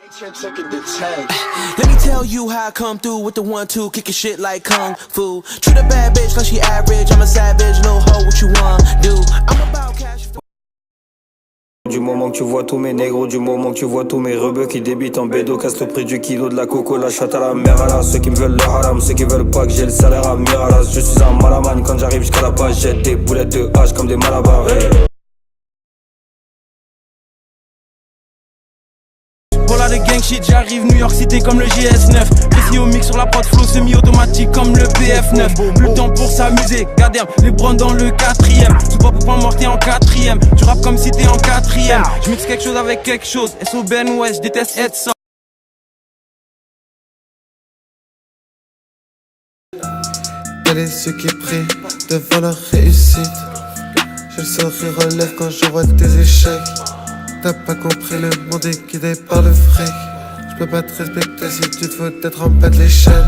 Let me tell you how I come through with the 1-2, kicking shit like kung fu. Treat a bad bitch like she average. I'm a savage, little hoe, what you want do? I'm about cash. Du moment que tu vois tous mes négros, du moment que tu vois tous mes rebeux qui débitent en bédo, casse le prix du kilo de la coco, la chatte à la mer à la. Ceux qui me veulent le haram, ceux qui veulent pas que j'ai le salaire à Miralas. Je suis un malaman, quand j'arrive jusqu'à la base, jette des boulettes de hache comme des malabars. Hey. Voilà le gang shit, j'arrive New York City comme le GS9. Précis au mix sur la prod flow semi-automatique comme le PF9. Plus le temps pour s'amuser, gardez les bronnes dans le 4ème. C'est pas pour pas morter en 4ème. Tu rappes comme si t'es en 4ème. Je mixe quelque chose avec quelque chose. SO Ben West, je déteste être ça. Elle est ceux qui prient devant leur réussite. J'ai le sourire aux lèvres quand je vois tes échecs. T'as pas compris, le monde est guidé par le fric. Je peux pas te respecter si tu te fous d'être en bas de l'échelle.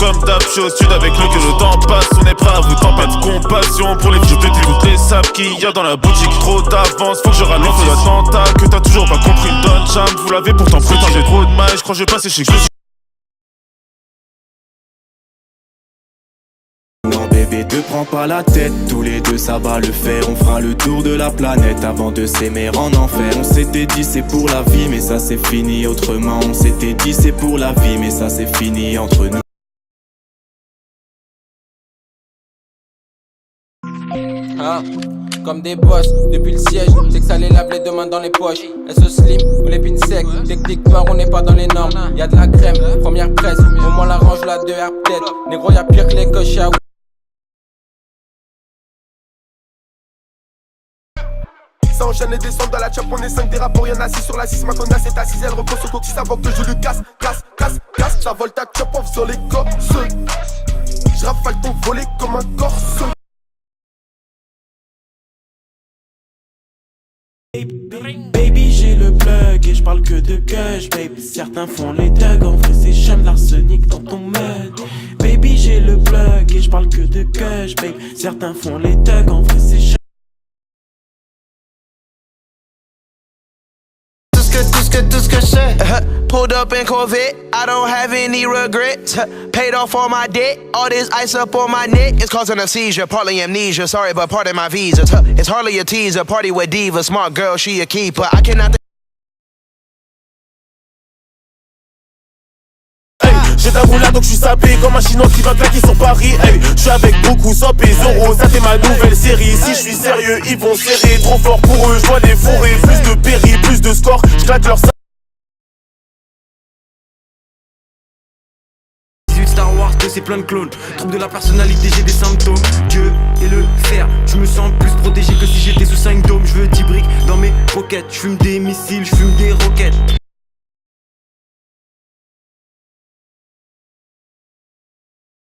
Comme d'hab, je suis au sud avec lui que le temps passe. On est prêt à vous tempête de compassion pour les vieux de toutes les sables qu'il y a dans la boutique. Trop d'avance, faut que je ralenisse l'attentat que t'as toujours pas compris. Don Cham, vous l'avez pourtant cru. J'ai trop de mal, je crois que je vais passer chez Gucci. Bébé, te prends pas la tête, tous les deux ça va le faire. On fera le tour de la planète avant de s'aimer en enfer. On s'était dit c'est pour la vie mais ça c'est fini autrement. On s'était dit c'est pour la vie mais ça c'est fini entre nous. Comme des boss, depuis le siège, c'est que ça les lave les deux mains dans les poches. SO slim ou les pins secs, techniquement on n'est pas dans les normes. Y'a de la crème, première presse, au moins la range la 2R peut-être. Négro y'a pire que les coches à. Ça enchaîne et descend dans la chop, on est 5 des rapports, y'en a 6 sur la 6, ma connasse est assise, elle repose au coccyx avant que je le casse. Ça vole ta chop en faisant les corses. J'rafale ton volet comme un corse. Baby j'ai le plug et je parle que de gush, baby. Certains font les thugs, en vrai c'est chum l'arsenic dans ton mug. Baby j'ai le plug et je parle que de gush, baby. Certains font les thugs, en vrai c'est chum. Tout ce que je sais. Pulled up in Corvette, I don't have any regrets. Paid off all my debt, all this ice up on my neck. It's causing a seizure, partly amnesia. Sorry, but pardon my visa. It's hardly a teaser, party with diva. Smart girl, she a keeper. I cannot. J'ai ta roulade donc je suis sapé comme un chinois qui va claquer son pari. Hey, je suis avec beaucoup sans euros, ça c'est ma nouvelle série. Si je suis sérieux, ils vont serrer. Trop fort pour eux, je vois les fourrer. Plus de péri, plus de score, je claque leur sac. Star Wars, c'est plein de clones. Trouble de la personnalité, j'ai des symptômes. Dieu et le fer, je me sens plus protégé que si j'étais sous 5 dômes. Je veux 10 briques dans mes pockets, je fume des missiles, je fume des roquettes.